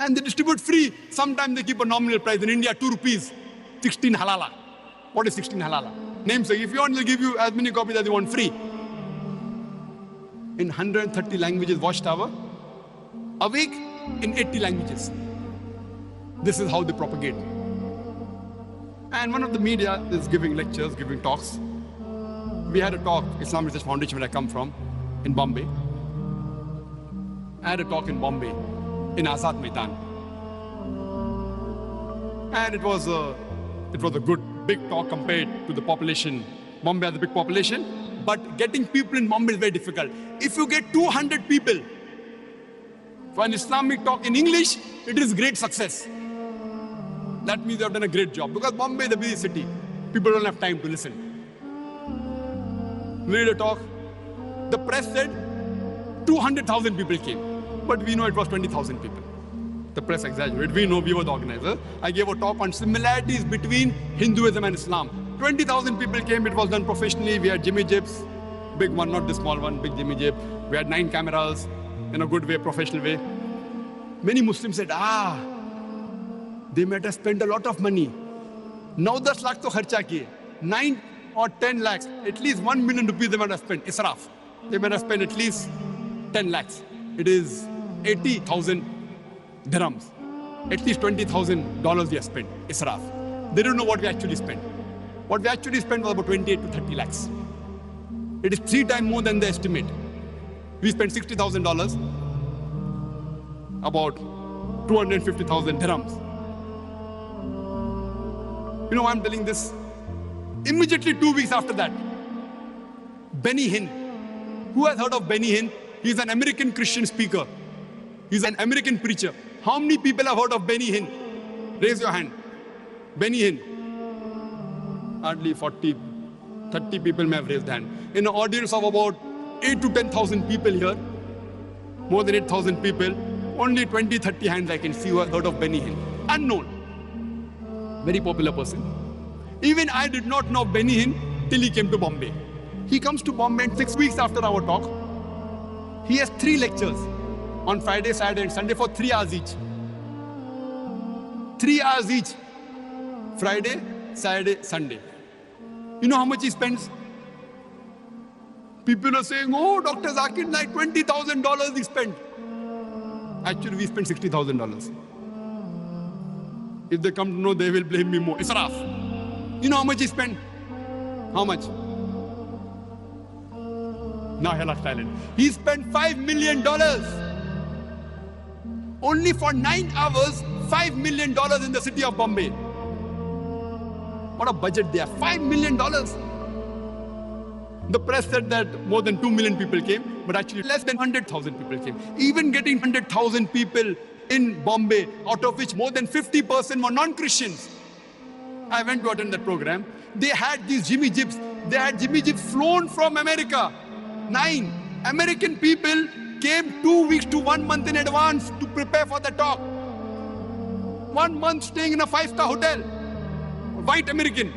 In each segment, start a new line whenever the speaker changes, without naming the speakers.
And they distribute free. Sometimes they keep a nominal price. In India, 2 rupees, 16 halala. What is 16 halala? Namesake. If you want, they'll give you as many copies as you want free. In 130 languages, watchtower. A week in 80 languages. This is how they propagate. And one of the media is giving lectures, giving talks. We had a talk, Islamic Research Foundation, where I come from, in Bombay. I had a talk in Bombay, in Azad Maidan. And it was a good, big talk compared to the population. Bombay has a big population, but getting people in Bombay is very difficult. If you get 200 people for an Islamic talk in English, it is great success. That means you have done a great job. Because Bombay is a busy city. People don't have time to listen. We did a talk. The press said 200,000 people came. But we know it was 20,000 people. The press exaggerated. We know we were the organizer. I gave a talk on similarities between Hinduism and Islam. 20,000 people came. It was done professionally. We had Jimmy Jibs. Big one, not the small one. Big Jimmy Jib. We had 9 cameras. In a good way, professional way. Many Muslims said, they might have spent a lot of money. 9-10 lakh to kharcha kiye. 9 or 10 lakhs. At least 1 million rupees they might have spent. Israf. They might have spent at least 10 lakhs. It is 80,000 dirhams. At least $20,000 we have spent. Israf. They don't know what we actually spent. What we actually spent was about 28 to 30 lakhs. It is 3 times more than the estimate. We spent $60,000. About 250,000 dirhams. You know why I'm telling this? Immediately 2 weeks after that, Benny Hinn. Who has heard of Benny Hinn? He's an American Christian speaker. He's an American preacher. How many people have heard of Benny Hinn? Raise your hand. Benny Hinn. Hardly 40, 30 people may have raised hand. In an audience of about 8 to 10,000 people here, more than 8,000 people, only 20, 30 hands I can see who have heard of Benny Hinn. Unknown. Very popular person. Even I did not know Benny Hinn till he came to Bombay. He comes to Bombay and 6 weeks after our talk, he has 3 lectures on Friday, Saturday and Sunday for 3 hours each. 3 hours each. Friday, Saturday, Sunday. You know how much he spends? People are saying, oh, Dr. Zakir, like $20,000 he spent. Actually, we spent $60,000. If they come to know, they will blame me more. Israf. You know how much he spent? How much? Now he lost silent. He spent $5 million. Only for 9 hours, $5 million in the city of Bombay. What a budget they have. $5 million. The press said that more than 2 million people came, but actually less than 100,000 people came. Even getting 100,000 people in Bombay, out of which more than 50% were non-Christians. I went to attend that program. They had these Jimmy Jibs. They had Jimmy Jibs flown from America. 9 American people came 2 weeks to 1 month in advance to prepare for the talk. 1 month staying in a 5-star hotel. White American.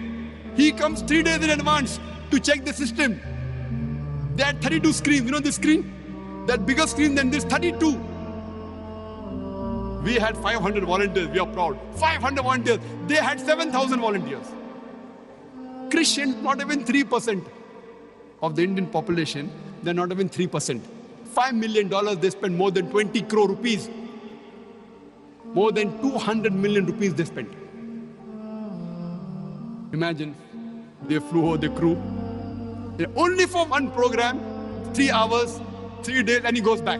He comes 3 days in advance to check the system. They had 32 screens. You know this screen? That bigger screen than this, 32. We had 500 volunteers. We are proud. 500 volunteers. They had 7,000 volunteers. Christians, not even 3% of the Indian population. They're not even 3%. $5 million, they spent more than 20 crore rupees. More than 200 million rupees they spent. Imagine, they flew over the crew. Only for one program, 3 hours, 3 days, and he goes back.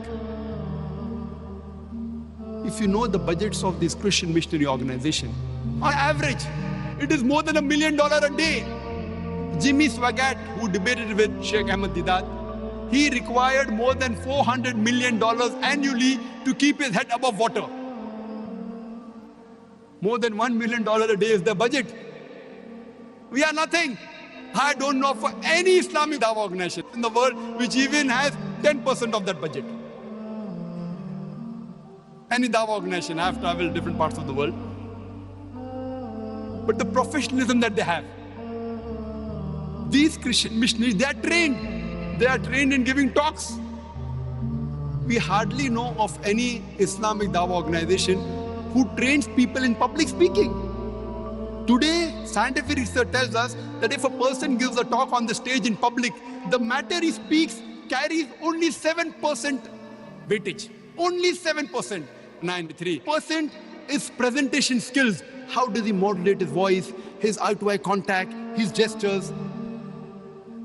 If you know the budgets of this Christian missionary organization, on average, it is more than $1 million a day. Jimmy Swaggart, who debated with Sheikh Ahmed Deedat, he required more than $400 million annually to keep his head above water. More than $1 million a day is the budget. We are nothing. I don't know for any Islamic Dawah organization in the world which even has 10% of that budget. Any Dawah organization, I have traveled different parts of the world. But the professionalism that they have, these Christian missionaries, they are trained. They are trained in giving talks. We hardly know of any Islamic Dawah organization who trains people in public speaking. Today, scientific research tells us that if a person gives a talk on the stage in public, the matter he speaks carries only 7% weightage. Only 7%. 93% is presentation skills. How does he modulate his voice, his eye-to-eye contact, his gestures?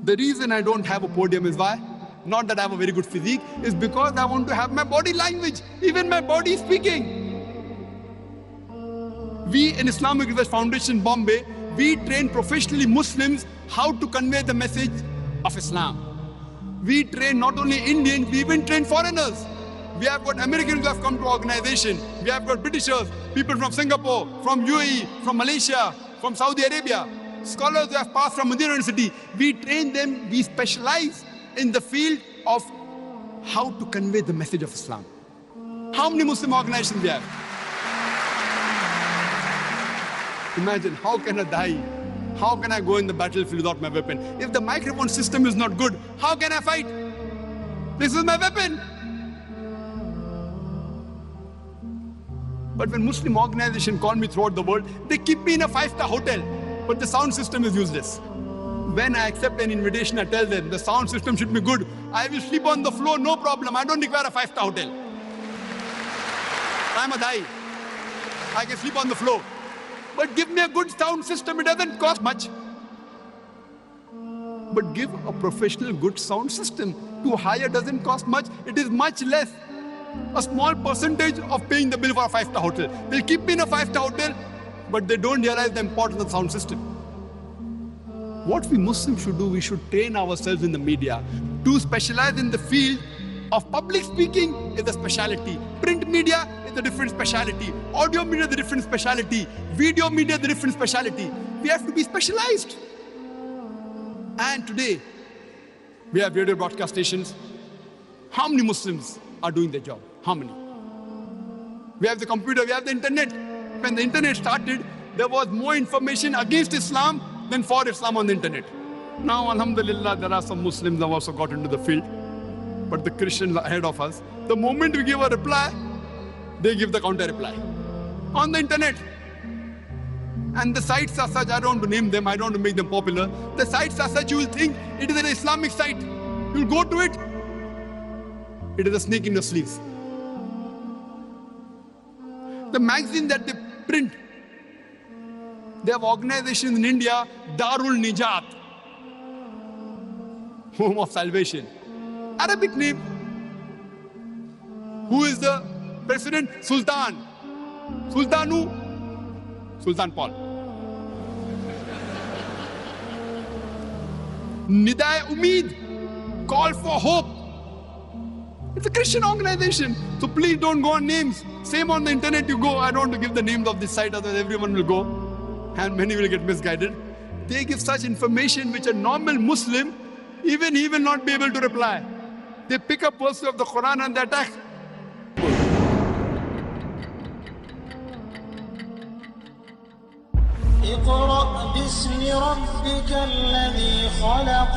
The reason I don't have a podium is why? Not that I have a very good physique, is because I want to have my body language, even my body speaking. We in Islamic Research Foundation, Bombay, we train professionally Muslims how to convey the message of Islam. We train not only Indians, we even train foreigners. We have got Americans who have come to our organization. We have got Britishers, people from Singapore, from UAE, from Malaysia, from Saudi Arabia. Scholars who have passed from Medina University. We train them, we specialize in the field of how to convey the message of Islam. How many Muslim organizations we have? Imagine, how can I die? How can I go in the battlefield without my weapon? If the microphone system is not good, how can I fight? This is my weapon. But when Muslim organizations call me throughout the world, they keep me in a 5-star hotel, but the sound system is useless. When I accept an invitation, I tell them the sound system should be good. I will sleep on the floor, no problem. I don't require a 5-star hotel. I'm a dai. I can sleep on the floor. But give me a good sound system, it doesn't cost much. But give a professional good sound system. To hire doesn't cost much, it is much less. A small percentage of paying the bill for a 5-star hotel. They'll keep me in a 5-star hotel, but they don't realize the importance of the sound system. What we Muslims should do, we should train ourselves in the media to specialize in the field of public speaking is a specialty. Print media is a different specialty. Audio media is a different specialty. Video media is a different specialty. We have to be specialized. And today, we have radio broadcast stations. How many Muslims are doing their job? How many? We have the computer, we have the internet. When the internet started, there was more information against Islam than for Islam on the internet. Now, alhamdulillah, there are some Muslims who have also got into the field, but the Christians are ahead of us. The moment we give a reply, they give the counter reply on the internet. And the sites are such, I don't want to name them, I don't want to make them popular. The sites are such, you will think it is an Islamic site. You'll go to it, it is a snake in your sleeves. The magazine that they print, they have organizations in India, Darul Nijat, Home of Salvation. Arabic name. Who is the president? Sultan. Sultan who? Sultan Paul. Nidae Umeed, call for hope. It's a Christian organization. So please don't go on names. Same on the internet you go. I don't want to give the names of this site, otherwise everyone will go. And many will get misguided. They give such information which a normal Muslim, even he will not be able to reply. They pick up verses of the Quran and they attack.
اقرأ باسم ربك الذي خلق